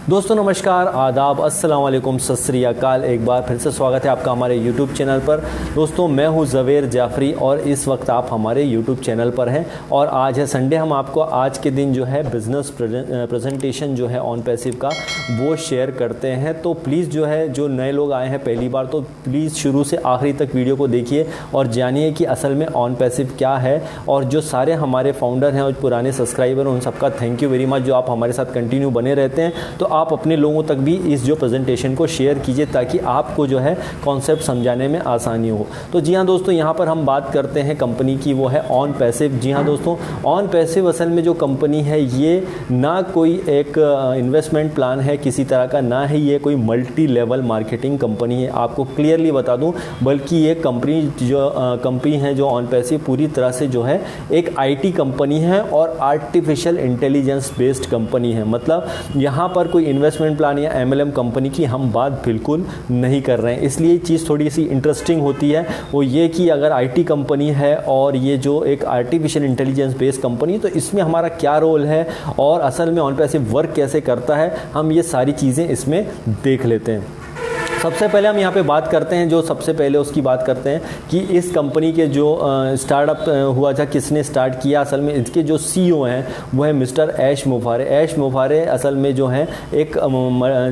दोस्तों नमस्कार, आदाब, अस्सलाम वालेकुम, सत श्री अकाल। एक बार फिर से स्वागत है आपका हमारे YouTube चैनल पर। दोस्तों मैं हूं ज़वेर जाफरी और इस वक्त आप हमारे YouTube चैनल पर हैं और आज है संडे। हम आपको आज के दिन जो है बिज़नेस प्रेजेंटेशन जो है ऑन पैसिव का वो शेयर करते हैं। तो प्लीज़ जो है जो नए लोग आए हैं पहली बार, तो प्लीज़ शुरू से आखिरी तक वीडियो को देखिए और जानिए कि असल में ऑन पैसिव क्या है। और जो सारे हमारे फाउंडर हैं और पुराने सब्सक्राइबर हैं उन सबका थैंक यू वेरी मच, जो आप हमारे साथ कंटिन्यू बने रहते हैं। तो आप अपने लोगों तक भी इस जो प्रेजेंटेशन को शेयर कीजिए ताकि आपको जो है कॉन्सेप्ट समझाने में आसानी हो। तो जी हाँ दोस्तों, यहाँ पर हम बात करते हैं कंपनी की, वो है ऑन पैसिव। जी हाँ दोस्तों, ऑन पैसिव असल में जो कंपनी है ये ना कोई एक इन्वेस्टमेंट प्लान है किसी तरह का, ना ही ये कोई मल्टी लेवल मार्केटिंग कंपनी है, आपको क्लियरली बता दूं। बल्कि ये कंपनी है जो ऑन पैसिव पूरी तरह से जो है एक IT कंपनी है और आर्टिफिशियल इंटेलिजेंस बेस्ड कंपनी है। मतलब यहाँ पर कोई इन्वेस्टमेंट प्लान या MLM कंपनी की हम बात बिल्कुल नहीं कर रहे हैं। इसलिए चीज़ थोड़ी सी इंटरेस्टिंग होती है, वो ये कि अगर IT कंपनी है और ये जो एक आर्टिफिशियल इंटेलिजेंस बेस्ड कंपनी, तो इसमें हमारा क्या रोल है और असल में ऑन पैसिव वर्क कैसे करता है, हम ये सारी चीज़ें इसमें देख लेते हैं। सबसे पहले हम यहाँ पे बात करते हैं, जो सबसे पहले उसकी बात करते हैं कि इस कंपनी के जो स्टार्टअप हुआ था, किसने स्टार्ट किया। असल में इसके जो CEO हैं वो है मिस्टर ऐश मुफारे। ऐश मुफारे असल में जो हैं एक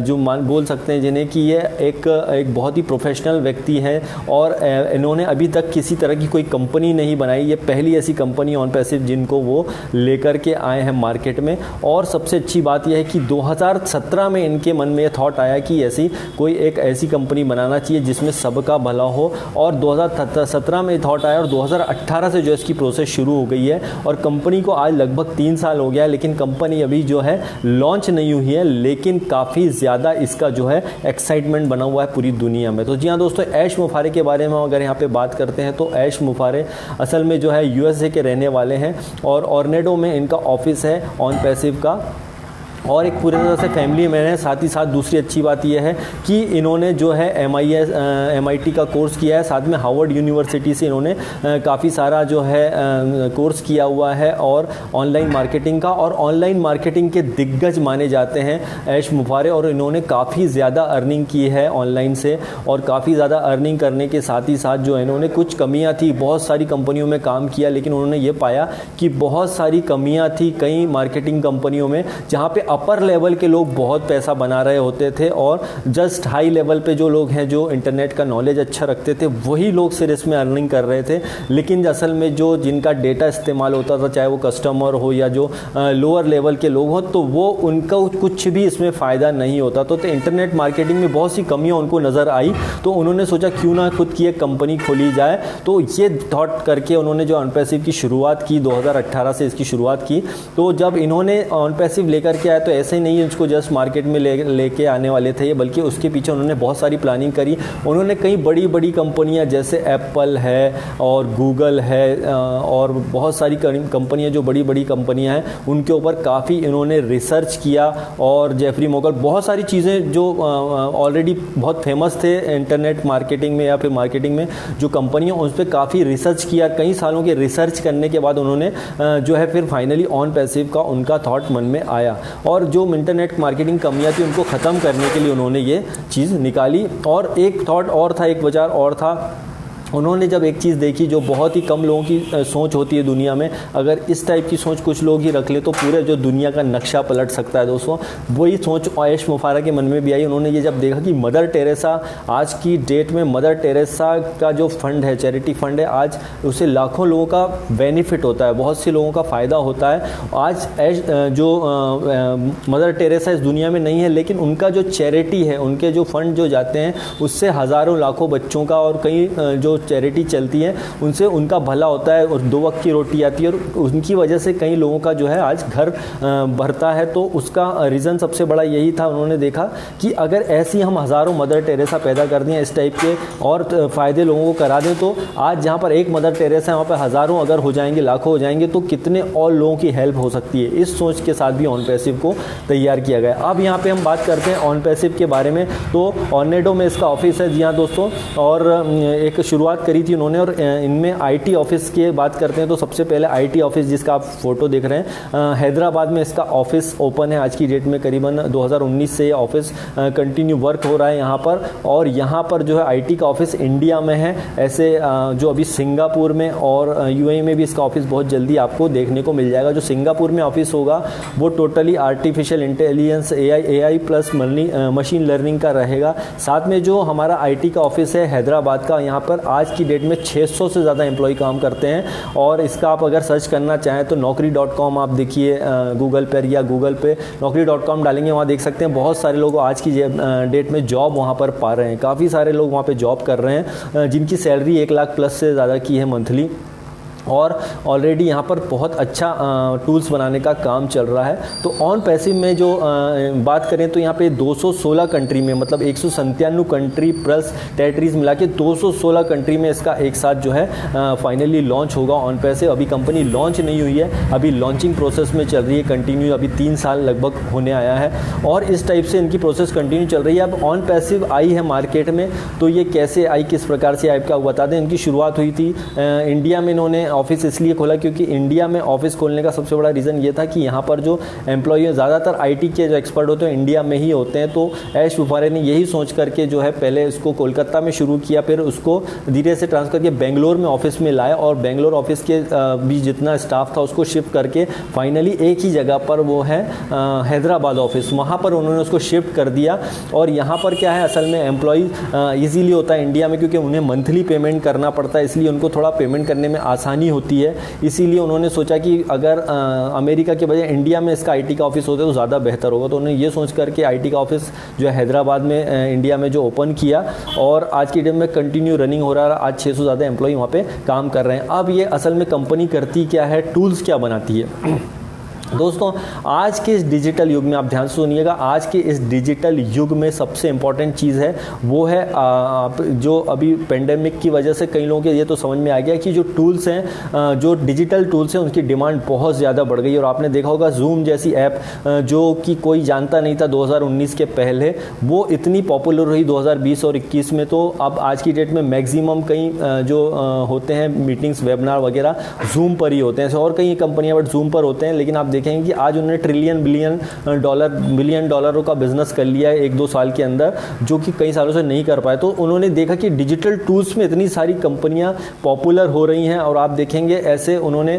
जो बोल सकते हैं जिन्हें कि ये एक बहुत ही प्रोफेशनल व्यक्ति है और इन्होंने अभी तक किसी तरह की कोई कंपनी नहीं बनाई। ये पहली ऐसी कंपनी ऑन पैसिव जिनको वो लेकर के आए हैं मार्केट में। और सबसे अच्छी बात यह है कि 2017 में इनके मन में ये थॉट आया कि ऐसी कोई एक ऐसी कंपनी बनाना चाहिए जिसमें सबका भला हो, और 2017 में थॉट आया और 2018 से जो इसकी प्रोसेस शुरू हो गई है। और कंपनी को आज लगभग 3 साल हो गया है, लेकिन कंपनी अभी जो है लॉन्च नहीं हुई है, लेकिन काफ़ी ज़्यादा इसका जो है एक्साइटमेंट बना हुआ है पूरी दुनिया में। तो जी हाँ दोस्तों, ऐश मुफारे के बारे में अगर यहाँ पे बात करते हैं तो ऐश मुफारे असल में जो है USA के रहने वाले हैं और ऑर्नेडो में इनका ऑफिस है ऑन पैसिव का, और एक पूरी तरह से फैमिली मैन है। साथ ही साथ दूसरी अच्छी बात यह है कि इन्होंने जो है MIT का कोर्स किया है, साथ में हार्वर्ड यूनिवर्सिटी से इन्होंने काफ़ी सारा जो है कोर्स किया हुआ है और ऑनलाइन मार्केटिंग का, और ऑनलाइन मार्केटिंग के दिग्गज माने जाते हैं ऐश मुफारे। और इन्होंने काफ़ी ज़्यादा अर्निंग की है ऑनलाइन से, और काफ़ी ज़्यादा अर्निंग करने के साथ ही साथ जो है इन्होंने कुछ कमियाँ थी, बहुत सारी कंपनियों में काम किया, लेकिन उन्होंने ये पाया कि बहुत सारी कमियाँ थी कई मार्केटिंग कंपनियों में, जहाँ पे अपर लेवल के लोग बहुत पैसा बना रहे होते थे और जस्ट हाई लेवल पे जो लोग हैं जो इंटरनेट का नॉलेज अच्छा रखते थे वही लोग सिर्फ इसमें अर्निंग कर रहे थे। लेकिन असल में जो जिनका डेटा इस्तेमाल होता था, चाहे वो कस्टमर हो या जो लोअर लेवल के लोग हों, तो वो उनका कुछ भी इसमें फ़ायदा नहीं होता। तो इंटरनेट मार्केटिंग में बहुत सी कमियाँ उनको नज़र आई, तो उन्होंने सोचा क्यों ना खुद की एक कंपनी खोली जाए। तो ये थॉट करके उन्होंने जो ऑन पैसिव की शुरुआत की, 2018 से इसकी शुरुआत की। तो जब इन्होंने ऑन पैसिव लेकर के आए तो ऐसे ही नहीं उसको जस्ट मार्केट में लेके आने वाले थे, बल्कि उसके पीछे उन्होंने बहुत सारी प्लानिंग करी। उन्होंने कई बड़ी बड़ी कंपनियां जैसे एप्पल है और गूगल है और बहुत सारी कंपनियां जो बड़ी बड़ी कंपनियां हैं उनके ऊपर काफ़ी इन्होंने रिसर्च किया। और जेफरी मोगल, बहुत सारी चीज़ें जो ऑलरेडी बहुत फेमस थे इंटरनेट मार्केटिंग में या फिर मार्केटिंग में जो कंपनियां, उस पर काफ़ी रिसर्च किया। कई सालों के रिसर्च करने के बाद उन्होंने जो है फिर फाइनली ऑन पैसिव का उनका थॉट मन में आया, और जो इंटरनेट मार्केटिंग कमियां थी उनको ख़त्म करने के लिए उन्होंने ये चीज़ निकाली। और एक थॉट और था, एक विचार और था। उन्होंने जब एक चीज़ देखी जो बहुत ही कम लोगों की सोच होती है दुनिया में, अगर इस टाइप की सोच कुछ लोग ही रख ले तो पूरे जो दुनिया का नक्शा पलट सकता है दोस्तों। वही सोच ऐश मुफारा के मन में भी आई। उन्होंने ये जब देखा कि मदर टेरेसा आज की डेट में, मदर टेरेसा का जो फंड है, चैरिटी फंड है, आज उससे लाखों लोगों का बेनिफिट होता है, बहुत से लोगों का फ़ायदा होता है। आज जो मदर टेरेसा इस दुनिया में नहीं है, लेकिन उनका जो चैरिटी है, उनके जो फंड जो जाते हैं उससे हज़ारों लाखों बच्चों का और कई जो चैरिटी चलती है उनसे उनका भला होता है और 2 वक्त की रोटी आती है, और उनकी वजह से कई लोगों का जो है आज घर भरता है। तो उसका रीज़न सबसे बड़ा यही था। उन्होंने देखा कि अगर ऐसी हम हज़ारों मदर टेरेसा पैदा कर दें इस टाइप के और फ़ायदे लोगों को करा दें, तो आज जहाँ पर एक मदर टेरेसा है वहाँ पर हज़ारों अगर हो जाएंगे, लाखों हो जाएंगे, तो कितने और लोगों की हेल्प हो सकती है। इस सोच के साथ भी ऑन पैसिव को तैयार किया गया। अब यहाँ पे हम बात करते हैं ऑन पैसिव के बारे में। तो ऑर्नेडो में इसका ऑफिस है, जी हाँ दोस्तों, और एक शुरुआत शुरुआत करी थी उन्होंने। और इनमें आईटी ऑफिस की बात करते हैं तो सबसे पहले आईटी ऑफिस जिसका आप फोटो देख रहे हैं, हैदराबाद में इसका ऑफिस ओपन है आज की डेट में। करीबन 2019 से ये ऑफिस कंटिन्यू वर्क हो रहा है यहाँ पर। और यहाँ पर जो है आईटी का ऑफिस इंडिया में है, ऐसे जो अभी सिंगापुर में और यूएई में भी इसका ऑफिस बहुत जल्दी आपको देखने को मिल जाएगा। जो सिंगापुर में ऑफिस होगा वो totally artificial intelligence AI plus machine learning का रहेगा। साथ में जो हमारा आईटी का ऑफिस है हैदराबाद का, यहाँ पर आज की डेट में 600 से ज़्यादा एम्प्लॉय काम करते हैं। और इसका आप अगर सर्च करना चाहें तो naukri.com आप देखिए गूगल पर, या गूगल पे naukri.com डालेंगे, वहाँ देख सकते हैं बहुत सारे लोग आज की डेट में जॉब वहाँ पर पा रहे हैं। काफ़ी सारे लोग वहाँ पे जॉब कर रहे हैं जिनकी सैलरी 1 लाख प्लस से ज़्यादा की है मंथली। और ऑलरेडी यहाँ पर बहुत अच्छा टूल्स बनाने का काम चल रहा है। तो ऑन पैसिव में जो बात करें तो यहाँ पे 216 कंट्री में, मतलब 197 कंट्री प्लस टेरिटरीज मिला के 216 कंट्री में इसका एक साथ जो है फाइनली लॉन्च होगा ऑन पैसिव। अभी कंपनी लॉन्च नहीं हुई है, अभी लॉन्चिंग प्रोसेस में चल रही है कंटिन्यू, अभी 3 साल लगभग होने आया है और इस टाइप से इनकी प्रोसेस कंटिन्यू चल रही है। अब ऑन पैसिव आई है मार्केट में, तो ये कैसे आई, किस प्रकार से आई, आपको बता दें। इनकी शुरुआत हुई थी इंडिया में। इन्होंने ऑफिस इसलिए खोला क्योंकि इंडिया में ऑफिस खोलने का सबसे बड़ा रीज़न ये था कि यहाँ पर जो एम्प्लॉय है, ज़्यादातर आईटी के जो एक्सपर्ट होते हैं इंडिया में ही होते हैं। तो ऐश वुफारे ने यही सोच करके जो है पहले इसको कोलकाता में शुरू किया, फिर उसको धीरे से ट्रांसफर करके बेंगलोर में ऑफिस में लाया और बेंगलोर ऑफिस के भी जितना स्टाफ था उसको शिफ्ट करके फाइनली एक ही जगह पर वो है हैदराबाद ऑफिस, वहाँ पर उन्होंने उसको शिफ्ट कर दिया। और यहाँ पर क्या है, असल में एम्प्लॉय ईजीली होता है इंडिया में क्योंकि उन्हें मंथली पेमेंट करना पड़ता है, इसलिए उनको थोड़ा पेमेंट करने में आसानी होती है। इसीलिए उन्होंने सोचा कि अगर अमेरिका के बजाय इंडिया में इसका आईटी का ऑफिस होता तो ज़्यादा बेहतर होगा। तो उन्होंने ये सोच करके आईटी का ऑफिस जो है हैदराबाद में इंडिया में जो ओपन किया और आज की डेट में कंटिन्यू रनिंग हो रहा है। आज 600 ज़्यादा एम्प्लॉय वहाँ पे काम कर रहे हैं। अब ये असल में कंपनी करती क्या है, टूल्स क्या बनाती है दोस्तों। आज के इस डिजिटल युग में आप ध्यान से सुनिएगा, आज के इस डिजिटल युग में सबसे इम्पॉर्टेंट चीज़ है वो है जो अभी पेंडेमिक की वजह से कई लोगों के ये तो समझ में आ गया कि जो टूल्स हैं, जो डिजिटल टूल्स हैं, उनकी डिमांड बहुत ज़्यादा बढ़ गई। और आपने देखा होगा जूम जैसी ऐप जो कि कोई जानता नहीं था 2019 के पहले, वो इतनी पॉपुलर हुई 2020 और 21 में। तो अब आज की डेट में मैक्सिमम कई जो होते हैं मीटिंग्स वेबिनार वगैरह जूम पर ही होते हैं। और कई कंपनियाँ बट जूम पर होते हैं, लेकिन आप देखेंगे कि आज उन्होंने बिलियन डॉलरों का बिजनेस कर लिया है 1-2 साल के अंदर, जो कि कई सालों से नहीं कर पाए। तो उन्होंने देखा कि डिजिटल टूल्स में इतनी सारी कंपनियां पॉपुलर हो रही हैं और आप देखेंगे ऐसे उन्होंने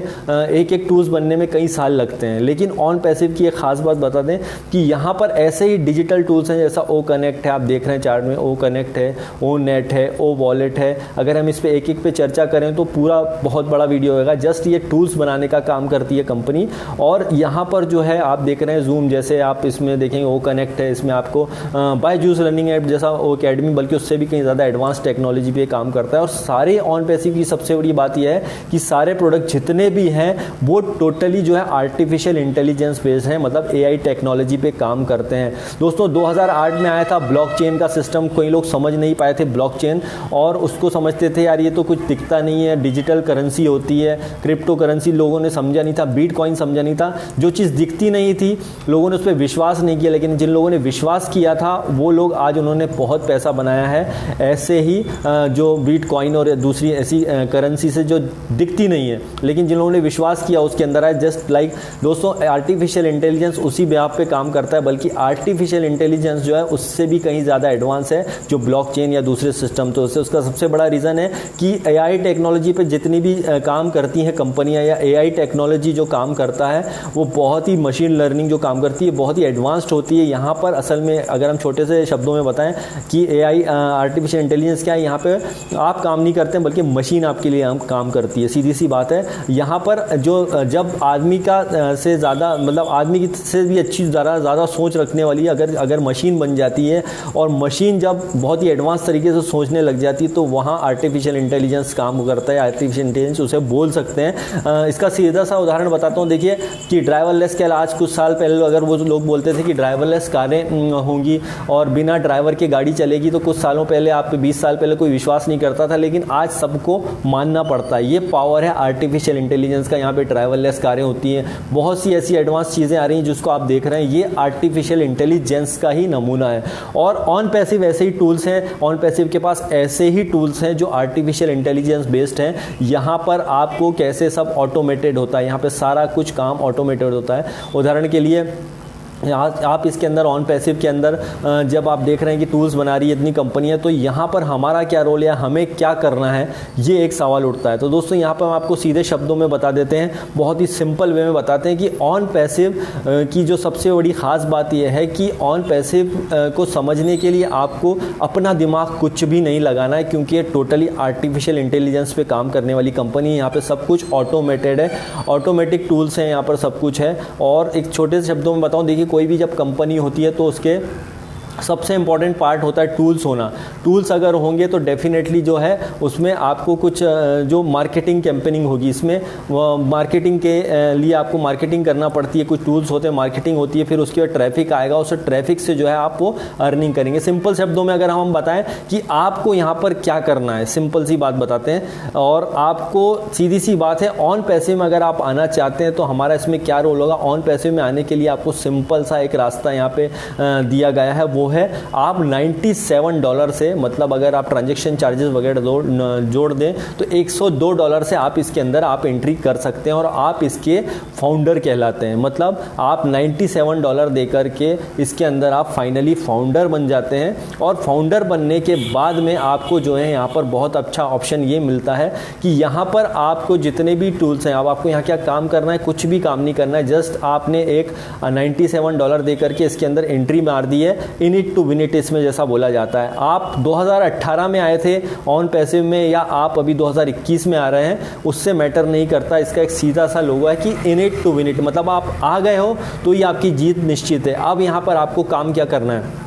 एक टूल्स बनने में कई साल लगते हैं। लेकिन ऑन पैसिव की एक खास बात बता दें कि यहाँ पर ऐसे ही डिजिटल टूल्स हैं, जैसा ओ कनेक्ट है, आप देख रहे हैं चार्ट में, ओ कनेक्ट है, ओ नेट है, ओ वॉलेट है। अगर हम इस पर एक पे चर्चा करें तो पूरा बहुत बड़ा वीडियो होगा। जस्ट ये टूल्स बनाने का काम करती है कंपनी। और यहाँ पर जो है आप देख रहे हैं जूम जैसे, आप इसमें देखेंगे ओ कनेक्ट है, इसमें आपको बायजूस लर्निंग ऐप जैसा ओ अकेडमी, बल्कि उससे भी कहीं ज़्यादा एडवांस टेक्नोलॉजी पे काम करता है। और सारे ऑन पैसिव की सबसे बड़ी बात यह है कि सारे प्रोडक्ट जितने भी हैं वो टोटली जो है आर्टिफिशियल इंटेलिजेंस बेस्ड हैं, मतलब एआई टेक्नोलॉजी पे काम करते हैं। दोस्तों 2008 में आया था ब्लॉकचेन का सिस्टम, कई लोग समझ नहीं पाए थे ब्लॉकचेन, और उसको समझते थे यार ये तो कुछ दिखता नहीं है, डिजिटल करेंसी होती है, क्रिप्टो करेंसी, लोगों ने समझा नहीं था, बिटकॉइन समझा नहीं था। जो चीज़ दिखती नहीं थी लोगों ने उस पर विश्वास नहीं किया, लेकिन जिन लोगों ने विश्वास किया था वो लोग आज उन्होंने बहुत पैसा बनाया है। ऐसे ही जो बिटकॉइन और दूसरी ऐसी करेंसी से जो दिखती नहीं है, लेकिन जिन लोगों ने विश्वास किया उसके अंदर है। जस्ट लाइक दोस्तों आर्टिफिशियल इंटेलिजेंस उसी बेहाफ पे काम करता है, बल्कि आर्टिफिशियल इंटेलिजेंस जो है उससे भी कहीं ज़्यादा एडवांस है जो ब्लॉकचेन या दूसरे सिस्टम। तो उसका सबसे बड़ा रीज़न है कि एआई टेक्नोलॉजी पे जितनी भी काम करती हैं कंपनियां, या एआई टेक्नोलॉजी जो काम करता है वो बहुत ही, मशीन लर्निंग जो काम करती है बहुत ही एडवांस्ड होती है। यहाँ पर असल में अगर हम छोटे से शब्दों में बताएं कि एआई आर्टिफिशियल इंटेलिजेंस क्या है, यहाँ पे आप काम नहीं करते हैं बल्कि मशीन आपके लिए काम करती है, सीधी सी बात है। यहाँ पर जो जब आदमी का से ज़्यादा, मतलब आदमी से भी अच्छी ज़्यादा सोच रखने वाली अगर मशीन बन जाती है, और मशीन जब बहुत ही एडवांस तरीके से सोचने लग जाती है, तो वहाँ आर्टिफिशियल इंटेलिजेंस काम करता है। आर्टिफिशियल इंटेलिजेंस उसे बोल सकते हैं। इसका सीधा सा उदाहरण बताता हूँ। देखिए कि ड्राइवरलेस के आज कुछ साल पहले अगर वो लोग बोलते थे कि ड्राइवरलेस कारें होंगी और बिना ड्राइवर के गाड़ी चलेगी, तो कुछ सालों पहले, आप 20 साल पहले कोई विश्वास नहीं करता था, लेकिन आज सबको मानना पड़ता है। ये पावर है आर्टिफिशियल इंटेलिजेंस का। यहाँ पे ड्राइवरलेस कारें होती हैं, बहुत सी ऐसी एडवांस चीज़ें आ रही हैं जिसको आप देख रहे हैं, ये आर्टिफिशियल इंटेलिजेंस का ही नमूना है। और ऑन पैसिव ऐसे ही टूल्स हैं, ऑन पैसिव के पास ऐसे ही टूल्स हैं जो आर्टिफिशियल इंटेलिजेंस बेस्ड हैं। यहाँ पर आपको कैसे सब ऑटोमेटेड होता है, यहाँ पे सारा कुछ काम ऑटोमेटेड होता है। उदाहरण के लिए आप इसके अंदर ऑन पैसिव के अंदर जब आप देख रहे हैं कि टूल्स बना रही है इतनी कंपनियां, तो यहाँ पर हमारा क्या रोल है, हमें क्या करना है, ये एक सवाल उठता है। तो दोस्तों यहाँ पर हम आपको सीधे शब्दों में बता देते हैं, बहुत ही सिंपल वे में बताते हैं कि ऑन पैसिव की जो सबसे बड़ी ख़ास बात यह है कि ऑन पैसिव को समझने के लिए आपको अपना दिमाग कुछ भी नहीं लगाना है, क्योंकि ये टोटली आर्टिफिशियल इंटेलिजेंस पे काम करने वाली कंपनी है। यहाँ पे सब कुछ ऑटोमेटेड है, ऑटोमेटिक टूल्स हैं, यहाँ पर सब कुछ है। और एक छोटे से शब्दों में बताऊँ, देखिए कोई भी जब कंपनी होती है तो उसके सबसे इंपॉर्टेंट पार्ट होता है टूल्स होना। टूल्स अगर होंगे तो डेफिनेटली जो है उसमें आपको कुछ जो मार्केटिंग कैंपेनिंग होगी, इसमें मार्केटिंग के लिए आपको मार्केटिंग करना पड़ती है, कुछ टूल्स होते हैं, मार्केटिंग होती है, फिर उसके बाद ट्रैफिक आएगा, उस ट्रैफिक से जो है आप वो अर्निंग करेंगे। सिंपल शब्दों में अगर हम बताएं कि आपको यहाँ पर क्या करना है, सिंपल सी बात बताते हैं और आपको सीधी सी बात है, ऑन पैसिव में अगर आप आना चाहते हैं तो हमारा इसमें क्या रोल होगा। ऑन पैसिव में आने के लिए आपको सिंपल सा एक रास्ता यहाँ पे दिया गया है, वो है आप $97 से, मतलब अगर आप ट्रांजैक्शन चार्जेस वगैरह जोड़ दें तो $102 से आप इसके अंदर आप एंट्री कर सकते हैं और आप इसके फाउंडर कहलाते हैं। मतलब आप $97 देकर के इसके अंदर आप फाइनली फाउंडर बन जाते हैं। और फाउंडर बनने के बाद में आपको जो है यहाँ पर बहुत अच्छा ऑप्शन ये मिलता है कि यहाँ पर आपको जितने भी टूल्स हैं, अब आपको यहाँ क्या काम करना है, कुछ भी काम नहीं करना है, जस्ट आपने एक $97 देकर के इसके अंदर एंट्री मार दी है। In it to win it इसमें जैसा बोला जाता है। आप 2018 में आए थे ऑन पैसिव में या आप अभी 2021 में आ रहे हैं, उससे मैटर नहीं करता। इसका एक सीधा सा लोगो है कि in it to win it, मतलब आप आ गए हो तो ये आपकी जीत निश्चित है। अब यहाँ पर आपको काम क्या करना है,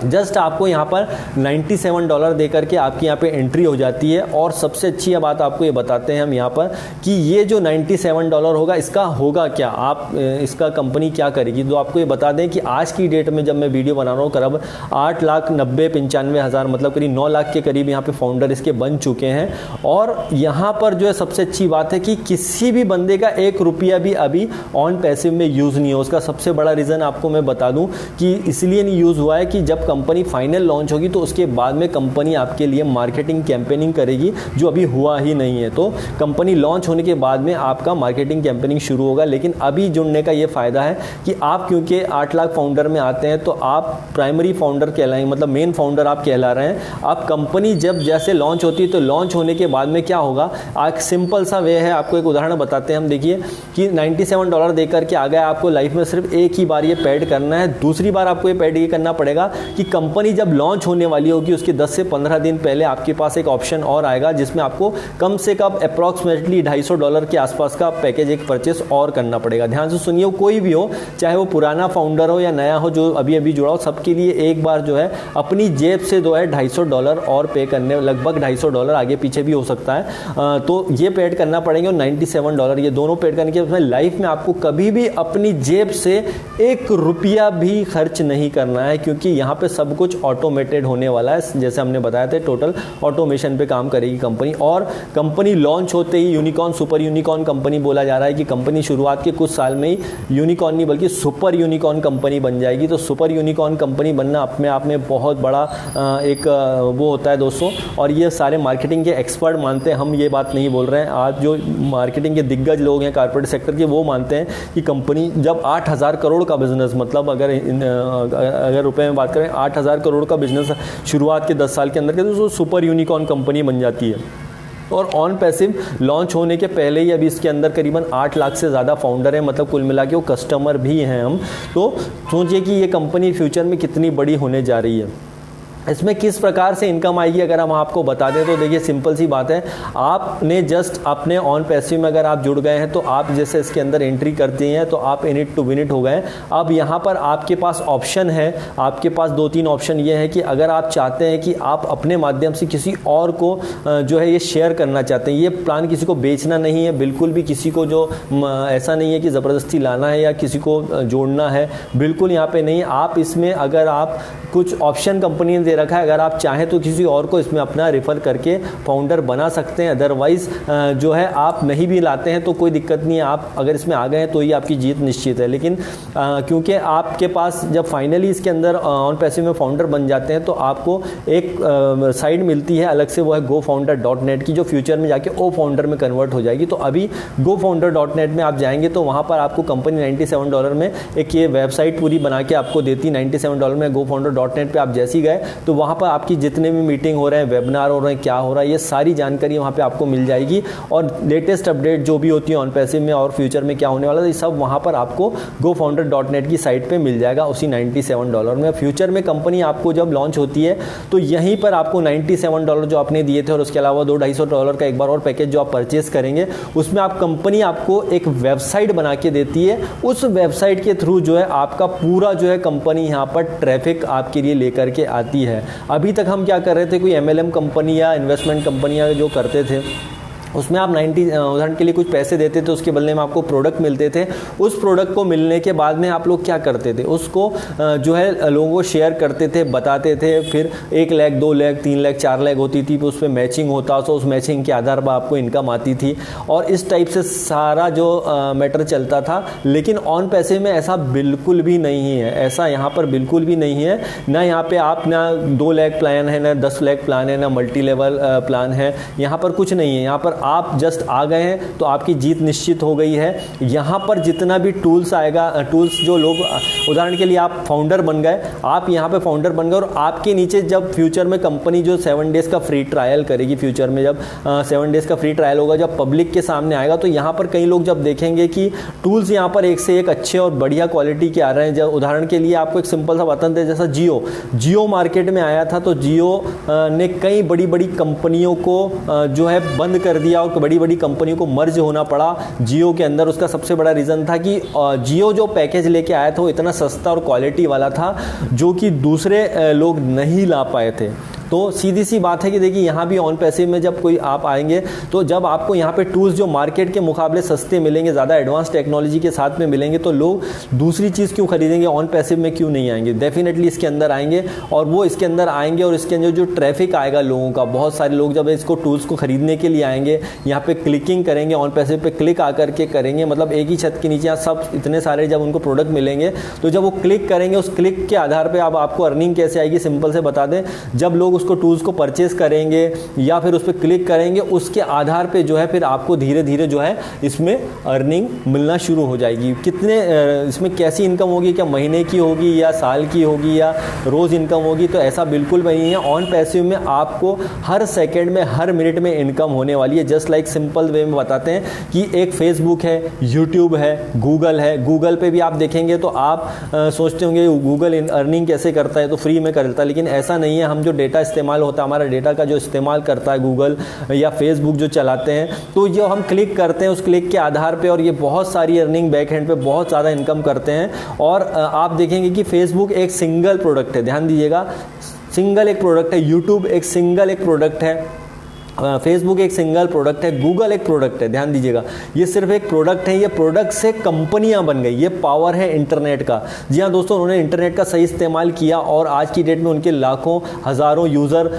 जस्ट आपको यहाँ पर $97 देकर के आपकी यहाँ पे एंट्री हो जाती है। और सबसे अच्छी बात आपको ये बताते हैं हम यहाँ पर कि ये जो $97 होगा, इसका होगा क्या, आप इसका कंपनी क्या करेगी। तो आपको ये बता दें कि आज की डेट में जब मैं वीडियो बना रहा हूँ, करीब 8,90,95,000 मतलब करीब 9 लाख के करीब यहाँ पे फाउंडर इसके बन चुके हैं। और यहाँ पर जो है सबसे अच्छी बात है कि किसी भी बंदे का ₹1 भी अभी ऑन पैसिव में यूज़ नहीं हो। उसका सबसे बड़ा रीज़न आपको मैं बता दूँ कि इसलिए नहीं यूज़ हुआ है कि जब कंपनी फाइनल लॉन्च होगी तो उसके बाद में कंपनी आपके लिए मार्केटिंग कैंपेनिंग करेगी, जो अभी हुआ ही नहीं है। तो कंपनी लॉन्च होने के बाद में आपका मार्केटिंग कैंपेनिंग शुरू होगा। लेकिन अभी जुड़ने का ये फ़ायदा है कि आप क्योंकि 8 लाख फाउंडर में आते हैं तो आप प्राइमरी फाउंडर कहलाएंगे, मतलब मेन फाउंडर आप कहला रहे हैं। आप कंपनी जब जैसे लॉन्च होती है तो लॉन्च होने के बाद में क्या होगा, एक सिंपल सा वे है, आपको एक उदाहरण बताते हैं हम। देखिए कि $97 देकर के आ गया, आपको लाइफ में सिर्फ एक ही बार ये पेड करना है। दूसरी बार आपको ये पेड ये करना पड़ेगा कि कंपनी जब लॉन्च होने वाली होगी उसके 10 से 15 दिन पहले आपके पास एक ऑप्शन और आएगा जिसमें आपको कम से कम अप्रॉक्सीमेटली $250 के आसपास का पैकेज एक परचेस और करना पड़ेगा। ध्यान से सुनिए, कोई भी हो, चाहे वो पुराना फाउंडर हो या नया हो जो अभी अभी जुड़ा हो, सबके लिए एक बार जो है अपनी जेब से जो है $250 और पे करने, लगभग $250 आगे पीछे भी हो सकता है, तो ये पेड करना पड़ेंगे। और $97 ये दोनों पेड करने के बाद लाइफ में आपको कभी भी अपनी जेब से $1 भी खर्च नहीं करना है, क्योंकि यहाँ पे सब कुछ ऑटोमेटेड होने वाला है। जैसे हमने बताया था, टोटल ऑटोमेशन पे काम करेगी कंपनी। और कंपनी लॉन्च होते ही यूनिकॉर्न, सुपर यूनिकॉर्न कंपनी बोला जा रहा है कि कंपनी शुरुआत के कुछ साल में ही यूनिकॉर्न नहीं बल्कि सुपर यूनिकॉर्न कंपनी बन जाएगी। तो सुपर यूनिकॉर्न कंपनी बनना अपने आप में बहुत बड़ा एक वो होता है दोस्तों, और ये सारे मार्केटिंग के एक्सपर्ट मानते हैं, हम ये बात नहीं बोल रहे हैं। आज जो मार्केटिंग के दिग्गज लोग हैं कारपोरेट सेक्टर के, वो मानते हैं कि कंपनी जब 8,000 करोड़ का बिजनेस, मतलब अगर रुपए में बात करें 8,000 करोड़ का बिजनेस शुरुआत के 10 साल के अंदर के, तो सुपर यूनिकॉर्न कंपनी बन जाती है। और ऑन पैसिव लॉन्च होने के पहले ही अभी इसके अंदर करीबन 8 लाख से ज़्यादा फाउंडर हैं, मतलब कुल मिला के वो कस्टमर भी हैं हम। तो सोचिए कि ये कंपनी फ्यूचर में कितनी बड़ी होने जा रही है। इसमें किस प्रकार से इनकम आएगी अगर हम आपको बता दें तो देखिए सिंपल सी बात है, आपने जस्ट अपने ऑन पैसिव में अगर आप जुड़ गए हैं तो आप जैसे इसके अंदर एंट्री करते हैं तो आप in it to win it हो गए। अब यहाँ पर आपके पास ऑप्शन है, आपके पास 2-3 ऑप्शन ये है कि अगर आप चाहते हैं कि आप अपने माध्यम से किसी और को जो है ये शेयर करना चाहते हैं, ये प्लान किसी को बेचना नहीं है, बिल्कुल भी किसी को जो ऐसा नहीं है कि ज़बरदस्ती लाना है या किसी को जोड़ना है, बिल्कुल यहाँ पे नहीं। आप इसमें अगर आप कुछ ऑप्शन कंपनी ने दे रखा है, अगर आप चाहें तो किसी और को इसमें अपना रेफर करके फाउंडर बना सकते हैं, अदरवाइज जो है आप नहीं भी लाते हैं तो कोई दिक्कत नहीं है, आप अगर इसमें आ गए हैं तो ही आपकी जीत निश्चित है। लेकिन क्योंकि आपके पास जब फाइनली इसके अंदर ऑन पैसिव में फाउंडर बन जाते हैं तो आपको एक साइट मिलती है अलग से, वो है gofounder.net की, जो फ्यूचर में जाके ओ फाउंडर में कन्वर्ट हो जाएगी। तो अभी gofounder.net में आप जाएंगे तो वहाँ पर आपको कंपनी $97 में एक ये वेबसाइट पूरी बना के आपको देती, $97 में gofounder.net पे आप जैसे ही गए तो वहाँ पर आपकी जितने भी मीटिंग हो रहे हैं, वेबिनार हो रहे हैं, क्या हो रहा है, ये सारी जानकारी वहाँ पे आपको मिल जाएगी। और लेटेस्ट अपडेट जो भी होती है ऑन पैसिव में और फ्यूचर में क्या होने वाला है, ये सब वहाँ पर आपको gofounder.net की साइट पे मिल जाएगा उसी $97 में। फ्यूचर में कंपनी आपको जब लॉन्च होती है तो यहीं पर आपको $97 जो आपने दिए थे और उसके अलावा $200-250 का एक बार और पैकेज जो आप परचेज करेंगे, उसमें आप कंपनी आपको एक वेबसाइट बना के देती है। उस वेबसाइट के थ्रू जो है आपका पूरा जो है कंपनी यहाँ पर ट्रैफिक आपके लिए लेकर के आती है। अभी तक हम क्या कर रहे थे, कोई MLM कंपनी या इन्वेस्टमेंट कंपनियां जो करते थे उसमें आप 90 उदाहरण के लिए कुछ पैसे देते थे, उसके बदले में आपको प्रोडक्ट मिलते थे। उस प्रोडक्ट को मिलने के बाद में आप लोग क्या करते थे, उसको जो है लोगों को शेयर करते थे, बताते थे, फिर 1 लाख 2 लाख 3 लाख 4 लाख होती थी, उस पर मैचिंग होता तो उस मैचिंग के आधार पर आपको इनकम आती थी और इस टाइप से सारा जो मैटर चलता था। लेकिन ऑन पैसे में ऐसा बिल्कुल भी नहीं है, ऐसा यहाँ पर बिल्कुल भी नहीं है। ना यहाँ पे आप ना 2 लाख प्लान है, ना 10 लाख प्लान है, ना मल्टी लेवल प्लान है, यहाँ पर कुछ नहीं है। यहाँ पर आप जस्ट आ गए हैं तो आपकी जीत निश्चित हो गई है। यहाँ पर जितना भी टूल्स आएगा, टूल्स जो लोग उदाहरण के लिए आप फाउंडर बन गए, आप यहाँ पे फाउंडर बन गए और आपके नीचे जब फ्यूचर में कंपनी जो 7 डेज़ का फ्री ट्रायल करेगी, फ्यूचर में जब 7 डेज़ का फ्री ट्रायल होगा, जब पब्लिक के सामने आएगा तो यहाँ पर कई लोग जब देखेंगे कि टूल्स यहाँ पर एक से एक अच्छे और बढ़िया क्वालिटी के आ रहे हैं। जब उदाहरण के लिए आपको एक सिंपल सा बता दें, जैसा जियो मार्केट में आया था तो जियो ने कई बड़ी बड़ी कंपनियों को जो है बंद कर दिया और बड़ी बड़ी कंपनियों को मर्ज होना पड़ा जियो के अंदर। उसका सबसे बड़ा रीज़न था कि जियो जो पैकेज लेके आया था वो इतना सस्ता और क्वालिटी वाला था जो कि दूसरे लोग नहीं ला पाए थे। तो सीधी सी बात है कि देखिए यहाँ भी ऑन पैसिव में जब कोई आप आएंगे तो जब आपको यहाँ पे टूल्स जो मार्केट के मुकाबले सस्ते मिलेंगे, ज़्यादा एडवांस टेक्नोलॉजी के साथ में मिलेंगे, तो लोग दूसरी चीज़ क्यों खरीदेंगे, ऑन पैसिव में क्यों नहीं आएंगे। डेफिनेटली इसके अंदर आएंगे और वो इसके अंदर आएंगे और इसके अंदर जो ट्रैफिक आएगा लोगों का, बहुत सारे लोग जब इसको टूल्स को खरीदने के लिए आएंगे, यहाँ पे क्लिकिंग करेंगे, ऑन पैसिव पे क्लिक आकर के करेंगे, मतलब एक ही छत के नीचे यहाँ सब इतने सारे जब उनको प्रोडक्ट मिलेंगे तो जब वो क्लिक करेंगे, उस क्लिक के आधार पर अब आपको अर्निंग कैसे आएगी, सिंपल से बता दें। जब लोग उसको टूल्स को परचेस करेंगे या फिर उस पर क्लिक करेंगे, उसके आधार पे जो है फिर आपको धीरे धीरे जो है इसमें अर्निंग मिलना शुरू हो जाएगी। कितने इसमें कैसी इनकम होगी, क्या महीने की होगी या साल की होगी या रोज़ इनकम होगी, तो ऐसा बिल्कुल नहीं है। ऑन पैसिव में आपको हर सेकंड में, हर मिनट में इनकम होने वाली है। जस्ट लाइक सिंपल वे में बताते हैं कि एक फेसबुक है, यूट्यूब है, गूगल है। गूगल पे भी आप देखेंगे तो आप सोचते होंगे गूगल अर्निंग कैसे करता है, तो फ्री में करता है, लेकिन ऐसा नहीं है। हम जो डेटा इस्तेमाल होता है, हमारा डेटा का जो इस्तेमाल करता है गूगल या फेसबुक जो चलाते हैं, तो जो हम क्लिक करते हैं उस क्लिक के आधार पे और ये बहुत सारी अर्निंग बैक हैंड पे बहुत ज़्यादा इनकम करते हैं। और आप देखेंगे कि फेसबुक एक सिंगल प्रोडक्ट है, ध्यान दीजिएगा, सिंगल एक प्रोडक्ट है। यूट्यूब एक सिंगल एक प्रोडक्ट है, फेसबुक एक सिंगल प्रोडक्ट है, गूगल एक प्रोडक्ट है। ध्यान दीजिएगा, ये सिर्फ एक प्रोडक्ट है, ये प्रोडक्ट से कंपनियां बन गई। ये पावर है इंटरनेट का। जी हाँ दोस्तों, उन्होंने इंटरनेट का सही इस्तेमाल किया और आज की डेट में उनके लाखों, हज़ारों यूज़र,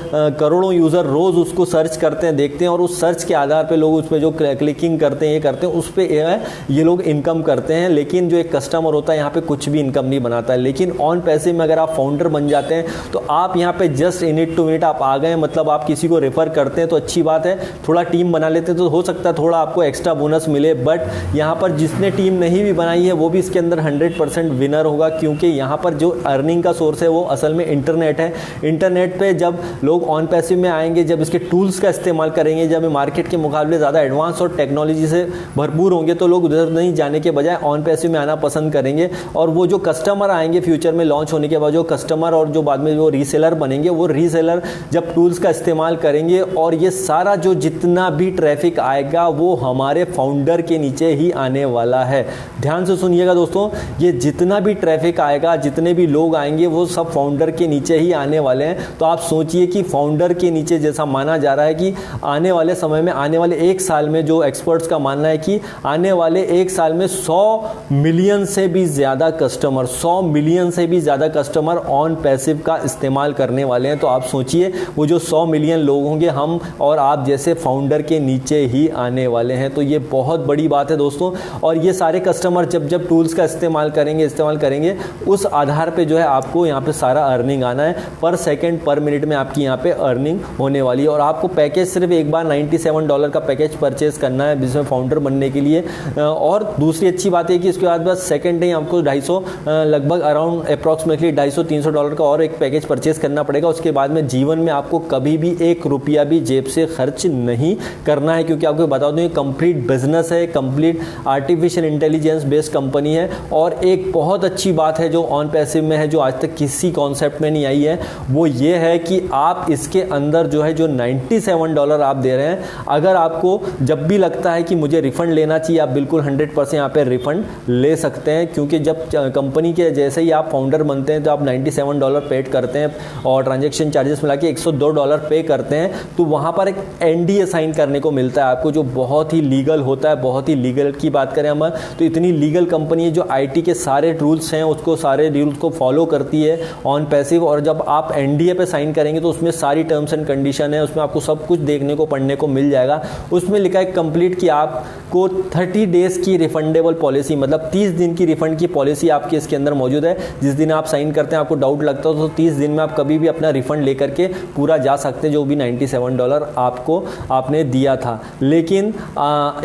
करोड़ों यूज़र रोज़ उसको सर्च करते हैं, देखते हैं और उस सर्च के आधार पर लोग उस पर जो क्लिकिंग करते हैं, ये करते हैं, उस पर ये लोग इनकम करते हैं। लेकिन जो एक कस्टमर होता है यहाँ पर कुछ भी इनकम नहीं बनाता है। लेकिन ऑन पैसिव में अगर आप फाउंडर बन जाते हैं तो आप यहाँ पर just in it to minute आप आ गए, मतलब आप किसी को रेफर करते हैं तो अच्छी बात है, थोड़ा टीम बना लेते तो हो सकता है थोड़ा आपको एक्स्ट्रा बोनस मिले, बट यहाँ पर जिसने टीम नहीं भी बनाई है वो भी इसके अंदर 100% विनर होगा, क्योंकि यहाँ पर जो अर्निंग का सोर्स है वो असल में इंटरनेट है। इंटरनेट पे जब लोग ऑन पैसिव में आएंगे, जब इसके टूल्स का इस्तेमाल करेंगे, जब मार्केट के मुकाबले ज़्यादा एडवांस और टेक्नोलॉजी से भरपूर होंगे, तो लोग उधर नहीं जाने के बजाय ऑन पैसिव में आना पसंद करेंगे। और वो जो कस्टमर आएंगे फ्यूचर में लॉन्च होने के बाद, जो कस्टमर और जो बाद में जो रीसेलर बनेंगे, वो रीसेलर जब टूल्स का इस्तेमाल करेंगे और ये सारा जो जितना भी ट्रैफिक आएगा वो हमारे फाउंडर के नीचे ही आने वाला है। ध्यान से सुनिएगा दोस्तों, ये जितना भी ट्रैफिक आएगा, जितने भी लोग आएंगे, वो सब फाउंडर के नीचे ही आने वाले हैं। तो आप सोचिए कि फाउंडर के नीचे, जैसा माना जा रहा है कि आने वाले समय में, आने वाले एक साल में, जो एक्सपर्ट्स का मानना है कि आने वाले एक साल में 100 मिलियन से भी ज़्यादा कस्टमर, 100 मिलियन से भी ज़्यादा कस्टमर ऑन पैसिव का इस्तेमाल करने वाले हैं। तो आप सोचिए वो जो 100 मिलियन लोग होंगे, हम और आप जैसे फाउंडर के नीचे ही आने वाले हैं। तो ये बहुत बड़ी बात है दोस्तों। और ये सारे कस्टमर जब जब टूल्स का इस्तेमाल करेंगे उस आधार पे जो है आपको यहाँ पे सारा अर्निंग आना है। पर सेकंड पर मिनट में आपकी यहाँ पे अर्निंग होने वाली है। और आपको पैकेज सिर्फ एक बार $97 का पैकेज परचेज करना है बिजनेस फाउंडर बनने के लिए। और दूसरी अच्छी बात है कि इसके बाद बस सेकंड डे आपको 250 लगभग अराउंड अप्रॉक्सीमेटली $250-300 का और एक पैकेज परचेज करना पड़ेगा। उसके बाद में जीवन में आपको कभी भी एक रुपया भी जेब से खर्च नहीं करना है, क्योंकि आपको बता दूं ये कंप्लीट बिजनेस है, complete artificial intelligence based company है। और एक बहुत अच्छी बात है जो ऑन पैसिव में है, जो आज तक किसी कॉन्सेप्ट में नहीं आई है, वो ये है कि आप इसके अंदर जो है जो $97 आप दे रहे हैं, अगर आपको जब भी लगता है कि मुझे रिफंड लेना चाहिए, आप बिल्कुल 100% यहाँ पे रिफंड ले सकते हैं। क्योंकि जब कंपनी के जैसे ही आप फाउंडर बनते हैं तो आप $97 पेड करते हैं और ट्रांजैक्शन चार्जेस मिला के $102 पे करते हैं, तो वहाँ पर एक NDA साइन करने को मिलता है आपको, जो बहुत ही लीगल होता है। बहुत ही लीगल की बात करें हम तो इतनी लीगल कंपनी है जो IT के सारे रूल्स हैं उसको, सारे रूल्स को फॉलो करती है ऑन पैसिव। और जब आप NDA पे साइन करेंगे तो उसमें सारी टर्म्स एंड कंडीशन है, उसमें आपको सब कुछ देखने को पढ़ने को मिल जाएगा। उसमें लिखा है कंप्लीट कि आपको 30 डेज की रिफंडेबल पॉलिसी, मतलब 30 दिन की रिफंड की पॉलिसी आपके इसके अंदर मौजूद है। जिस दिन आप साइन करते हैं आपको डाउट लगता हो तो 30 दिन में आप कभी भी अपना रिफंड लेकर के पूरा जा सकते हैं, जो भी $97 आपने दिया था। लेकिन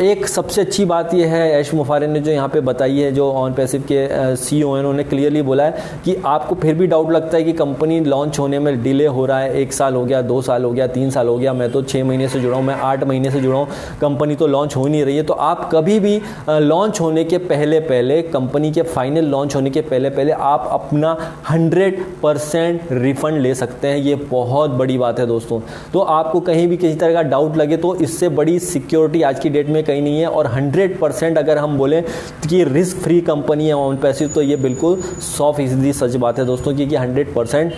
एक सबसे अच्छी बात यह है, ऐश मुफारे ने जो यहाँ पे बताई है, जो ऑन पैसिव के CEO हैं, उन्होंने क्लियरली बोला है कि आपको फिर भी डाउट लगता है कि कंपनी लॉन्च होने में डिले हो रहा है, 1 साल हो गया, 2 साल हो गया, 3 साल हो गया, मैं तो 6 महीने से जुड़ा हूँ, मैं 8 महीने से जुड़ा हूँ, कंपनी तो लॉन्च हो नहीं रही है। तो आप कभी भी लॉन्च होने के पहले, कंपनी के फाइनल लॉन्च होने के पहले आप अपना 100% रिफंड ले सकते हैं। ये बहुत बड़ी बात है दोस्तों। तो आपको कहीं भी किसी तरह का डाउट लगे तो इससे बड़ी सिक्योरिटी आज की डेट में कहीं नहीं है। और 100% अगर हम बोलें कि रिस्क फ्री कंपनी है ऑन पैसिव, तो ये बिल्कुल 100% सच बात है दोस्तों, क्योंकि 100%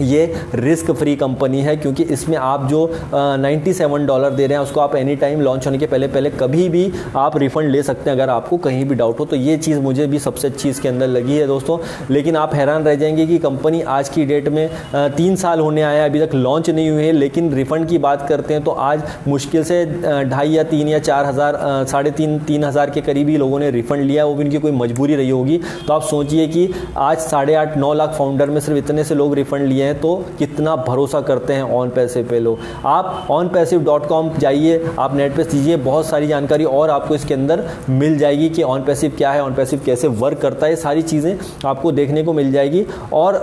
ये रिस्क फ्री कंपनी है। क्योंकि इसमें आप जो $97 दे रहे हैं उसको आप एनी टाइम लॉन्च होने के पहले कभी भी आप रिफंड ले सकते हैं अगर आपको कहीं भी डाउट हो। तो ये चीज़ मुझे भी सबसे अच्छी इसके अंदर लगी है दोस्तों। लेकिन आप हैरान रह जाएंगे कि कंपनी आज की डेट में 3 साल होने आया, अभी तक लॉन्च नहीं हुई है, लेकिन रिफंड की बात करते हैं तो आज मुश्किल से 2.5 या 3 या 4 हज़ार, 3.5 हज़ार के करीब ही लोगों ने रिफंड लिया, वो भी उनकी कोई मजबूरी रही होगी। तो आप सोचिए कि आज 8.5-9 लाख फाउंडर में सिर्फ इतने से लोग रिफंड लिए हैं, तो कितना भरोसा करते हैं ऑन पैसिव पे लोग। आप onpassive.com जाइए, आप नेट पे कीजिए, बहुत सारी जानकारी और आपको इसके अंदर मिल जाएगी कि ऑन पैसिव क्या है, ऑन पैसिव कैसे वर्क करता है, सारी चीज़ें आपको देखने को मिल जाएगी। और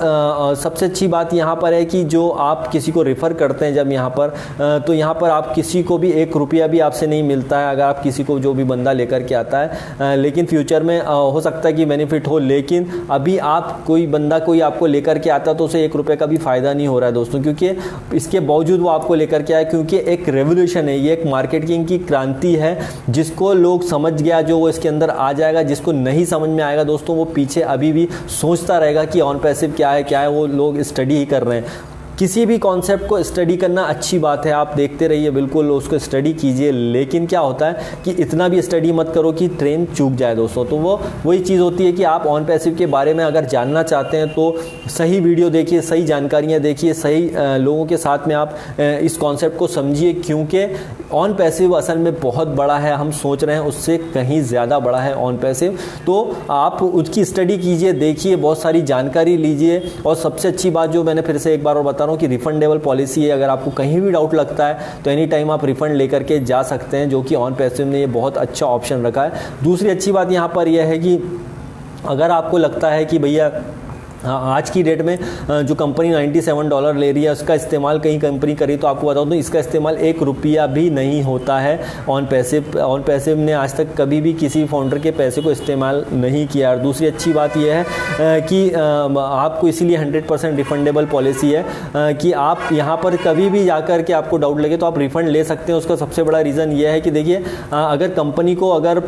सबसे अच्छी बात यहाँ पर है कि जो आप किसी को रेफ़र करते हैं जब यहाँ पर, तो यहाँ पर आप किसी को भी 1 रुपया भी आपसे नहीं मिलता है अगर आप किसी को जो भी बंदा लेकर के आता है। लेकिन फ्यूचर में हो सकता है कि बेनिफिट हो, लेकिन अभी आप कोई बंदा कोई आपको लेकर के आता तो उसे 1 रुपये का भी फ़ायदा नहीं हो रहा है दोस्तों, क्योंकि इसके बावजूद वो आपको लेकर के आए, क्योंकि एक रेवोल्यूशन है, ये एक मार्केटिंग की क्रांति है। जिसको लोग समझ गया जो वो इसके अंदर आ जाएगा, जिसको नहीं समझ में आएगा दोस्तों वो पीछे अभी भी सोचता रहेगा कि ऑन पैसिव क्या है, वो लोग स्टडी ही कर रहे हैं। किसी भी कॉन्सेप्ट को स्टडी करना अच्छी बात है, आप देखते रहिए, बिल्कुल उसको स्टडी कीजिए। लेकिन क्या होता है कि इतना भी स्टडी मत करो कि ट्रेन चूक जाए दोस्तों। तो वही चीज़ होती है कि आप ऑन पैसिव के बारे में अगर जानना चाहते हैं तो सही वीडियो देखिए, सही जानकारियाँ देखिए, सही लोगों के साथ में आप इस कॉन्सेप्ट को समझिए, क्योंकि ऑन पैसिव असल में बहुत बड़ा है, हम सोच रहे हैं उससे कहीं ज़्यादा बड़ा है ऑन पैसिव। तो आप उसकी स्टडी कीजिए, देखिए, बहुत सारी जानकारी लीजिए। और सबसे अच्छी बात जो मैंने फिर से एक बार और बता रहा हूँ कि रिफंडेबल पॉलिसी है, अगर आपको कहीं भी डाउट लगता है तो एनी टाइम आप रिफंड लेकर के जा सकते हैं, जो कि ऑन पैसिव ने ये बहुत अच्छा ऑप्शन रखा है। दूसरी अच्छी बात यहाँ पर यह है कि अगर आपको लगता है कि भैया आज की डेट में जो कंपनी $97 ले रही है उसका इस्तेमाल कहीं कंपनी करी, तो आपको बताऊं तो इसका इस्तेमाल ₹1 भी नहीं होता है ऑन पैसिव। ऑन पैसिव ने आज तक कभी भी किसी फाउंडर के पैसे को इस्तेमाल नहीं किया। और दूसरी अच्छी बात यह है कि आपको इसीलिए 100% रिफंडेबल पॉलिसी है कि आप यहाँ पर कभी भी जाकर के आपको डाउट लगे तो आप रिफ़ंड ले सकते हैं। उसका सबसे बड़ा रीज़न यह है कि देखिए, अगर कंपनी को अगर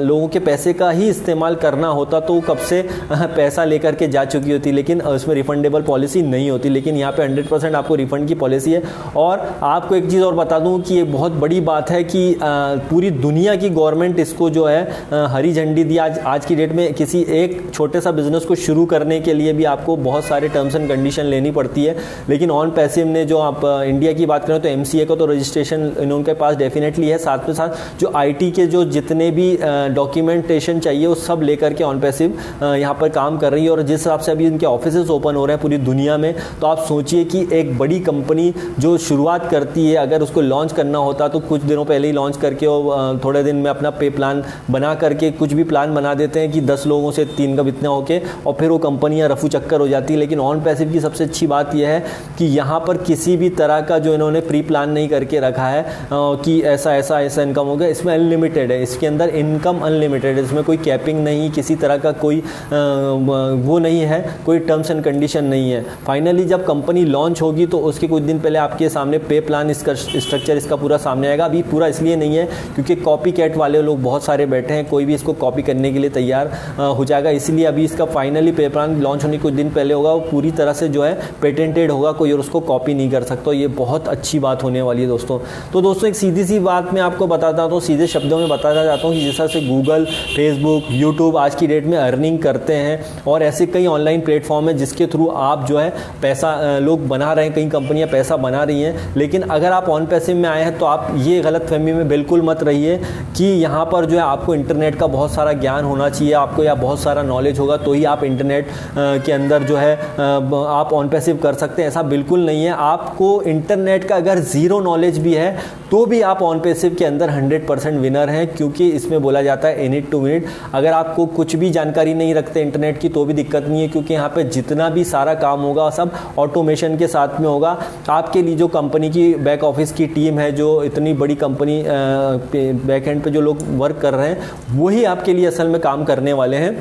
लोगों के पैसे का ही इस्तेमाल करना होता तो कब से पैसा लेकर के जा चुकी होती, लेकिन उसमें रिफंडेबल पॉलिसी नहीं होती। लेकिन यहाँ पे 100% आपको रिफंड की पॉलिसी है। और आपको एक चीज़ और बता दूं कि ये बहुत बड़ी बात है कि पूरी दुनिया की गवर्नमेंट इसको जो है हरी झंडी दी। आज की डेट में किसी एक छोटे सा बिजनेस को शुरू करने के लिए भी आपको बहुत सारे टर्म्स एंड कंडीशन लेनी पड़ती है, लेकिन ऑन पैसिव ने, जो आप इंडिया की बात करें तो MCA का तो रजिस्ट्रेशन उनके पास डेफिनेटली है, साथ में साथ जो IT के जो जितने भी डॉक्यूमेंटेशन चाहिए वो सब लेकर के ऑन पैसिव यहाँ पर काम कर रही है। और जिस हिसाब से अभी इनके ऑफिसेस ओपन हो रहे हैं पूरी दुनिया में, तो आप सोचिए कि एक बड़ी कंपनी जो शुरुआत करती है, अगर उसको लॉन्च करना होता तो कुछ दिनों पहले ही लॉन्च करके वो थोड़े दिन में अपना पे प्लान बना करके कुछ भी प्लान बना देते हैं कि 10 लोगों से 3 का इतना होके, और फिर वो कंपनियां रफू चक्कर हो जाती है। लेकिन ऑन पैसिव की सबसे अच्छी बात यह है कि यहाँ पर किसी भी तरह का जो इन्होंने प्री प्लान नहीं करके रखा है कि ऐसा इनकम होगा। इसमें अनलिमिटेड है, इसके अंदर इनकम अनलिमिटेड है, इसमें कोई कैपिंग नहीं, किसी तरह का कोई वो नहीं है, कोई टर्म्स एंड कंडीशन नहीं है। फाइनली जब कंपनी लॉन्च होगी तो उसके कुछ दिन पहले आपके सामने पे प्लान, इसका स्ट्रक्चर इसका पूरा सामने आएगा। अभी पूरा इसलिए नहीं है क्योंकि कॉपी कैट वाले लोग बहुत सारे बैठे हैं, कोई भी इसको कॉपी करने के लिए तैयार हो जाएगा, इसलिए अभी इसका फाइनली पे प्लान लॉन्च होने कुछ दिन पहले होगा, वो पूरी तरह से जो है पेटेंटेड होगा, कोई और उसको कॉपी नहीं कर सकता। ये बहुत अच्छी बात होने वाली है दोस्तों। तो दोस्तों एक सीधी सी बात मैं आपको बताता हूँ, सीधे शब्दों में बताना चाहता हूँ कि जिस तरह से गूगल, फेसबुक, यूट्यूब आज की डेट में अर्निंग करते हैं, और ऐसे कई ऑनलाइन प्लेटफॉर्म है जिसके थ्रू आप जो है पैसा लोग बना रहे हैं, कई कंपनियां पैसा बना रही हैं। लेकिन अगर आप ऑन पैसिव में आए हैं तो आप ये गलतफहमी में बिल्कुल मत रहिए कि यहाँ पर जो है आपको इंटरनेट का बहुत सारा ज्ञान होना चाहिए, आपको या बहुत सारा नॉलेज होगा तो ही आप इंटरनेट के अंदर जो है आप ऑन पैसिव कर सकते हैं। ऐसा बिल्कुल नहीं है। आपको इंटरनेट का अगर ज़ीरो नॉलेज भी है तो भी आप ऑन पैसिव के अंदर 100% विनर हैं, क्योंकि इसमें बोला जाता है मिनट टू मिनट। अगर आपको कुछ भी जानकारी नहीं रखते इंटरनेट की तो भी दिक्कत नहीं है, क्योंकि यहाँ पे जितना भी सारा काम होगा सब ऑटोमेशन के साथ में होगा। आपके लिए जो कंपनी की बैक ऑफिस की टीम है, जो इतनी बड़ी कंपनी बैक एंड पे जो लोग वर्क कर रहे हैं, वही आपके लिए असल में काम करने वाले हैं।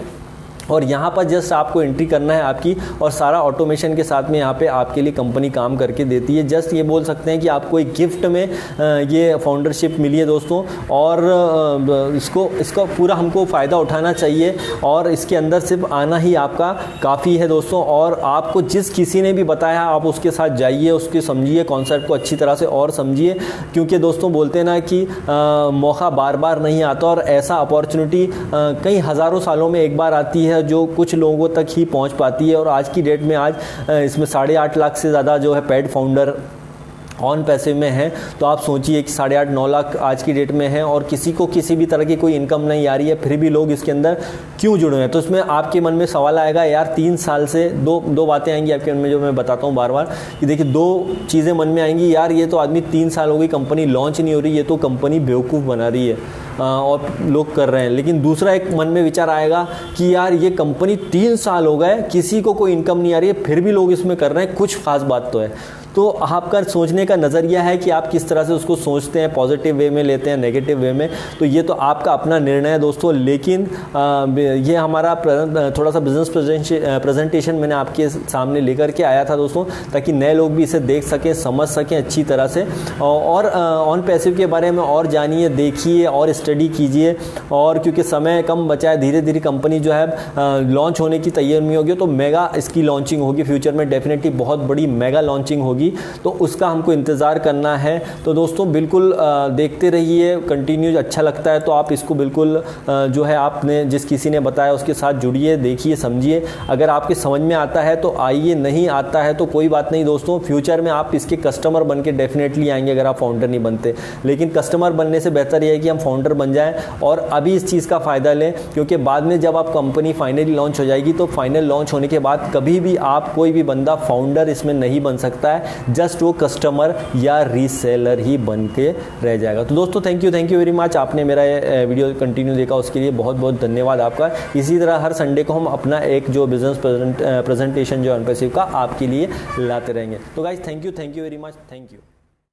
और यहाँ पर जस्ट आपको एंट्री करना है आपकी, और सारा ऑटोमेशन के साथ में यहाँ पे आपके लिए कंपनी काम करके देती है। जस्ट ये बोल सकते हैं कि आपको एक गिफ्ट में ये फाउंडरशिप मिली है दोस्तों, और इसका पूरा हमको फ़ायदा उठाना चाहिए, और इसके अंदर सिर्फ आना ही आपका काफ़ी है दोस्तों। और आपको जिस किसी ने भी बताया आप उसके साथ जाइए, उसके समझिए, कॉन्सेप्ट को अच्छी तरह से और समझिए, क्योंकि दोस्तों बोलते हैं ना कि मौका बार बार नहीं आता, और ऐसा अपॉर्चुनिटी कई हज़ारों सालों में एक बार आती है जो कुछ लोगों तक ही पहुंच पाती है। और आज की डेट में आज इसमें 8.5 लाख से ज़्यादा जो है पेड फाउंडर ऑन पैसिव में है। तो आप सोचिए कि 8.5-9 लाख आज की डेट में है, और किसी को किसी भी तरह की कोई इनकम नहीं आ रही है, फिर भी लोग इसके अंदर क्यों जुड़े हैं। तो इसमें आपके मन में सवाल आएगा यार, 3 साल से दो बातें आएंगी आपके मन में, जो मैं बताता हूँ बार बार कि देखिए 2 चीज़ें मन में आएंगी। यार ये तो आदमी 3 साल हो गई कंपनी लॉन्च नहीं हो रही, ये तो कंपनी बेवकूफ़ बना रही है और लोग कर रहे हैं। लेकिन दूसरा एक मन में विचार आएगा कि यार ये कंपनी 3 साल हो गए, किसी को कोई इनकम नहीं आ रही है, फिर भी लोग इसमें कर रहे हैं, कुछ खास बात तो है। तो आपका सोचने का नज़रिया है कि आप किस तरह से उसको सोचते हैं, पॉजिटिव वे में लेते हैं, नेगेटिव वे में, तो ये तो आपका अपना निर्णय है दोस्तों। लेकिन ये हमारा थोड़ा सा बिजनेस प्रेजेंटेशन मैंने आपके सामने लेकर के आया था दोस्तों, ताकि नए लोग भी इसे देख सकें, समझ सकें अच्छी तरह से, और ऑन पैसिव के बारे में और जानिए, देखिए और स्टडी कीजिए। और क्योंकि समय कम बचा है, धीरे धीरे कंपनी जो है लॉन्च होने की तैयारी में होगी, तो मेगा इसकी लॉन्चिंग होगी फ्यूचर में, डेफिनेटली बहुत बड़ी मेगा लॉन्चिंग होगी, तो उसका हमको इंतज़ार करना है। तो दोस्तों बिल्कुल देखते रहिए, कंटिन्यू अच्छा लगता है तो आप इसको बिल्कुल जो है आपने जिस किसी ने बताया उसके साथ जुड़िए, देखिए, समझिए। अगर आपके समझ में आता है तो आइए, नहीं आता है तो कोई बात नहीं दोस्तों, फ्यूचर में आप इसके कस्टमर बन के डेफिनेटली आएंगे अगर आप फाउंडर नहीं बनते। लेकिन कस्टमर बनने से बेहतर यह है कि हम फाउंडर बन जाएं और अभी इस चीज़ का फ़ायदा लें, क्योंकि बाद में जब आप कंपनी फाइनली लॉन्च हो जाएगी तो फाइनल लॉन्च होने के बाद कभी भी आप कोई भी बंदा फाउंडर इसमें नहीं बन सकता है, जस्ट वो कस्टमर या रीसेलर ही बन के रह जाएगा। तो दोस्तों थैंक यू वेरी मच, आपने मेरा ये वीडियो कंटिन्यू देखा उसके लिए बहुत बहुत धन्यवाद आपका। इसी तरह हर संडे को हम अपना एक जो बिजनेस प्रेजेंटेशन जो अर्नपैसिव का आपके लिए लाते रहेंगे। तो guys thank you very much, thank you.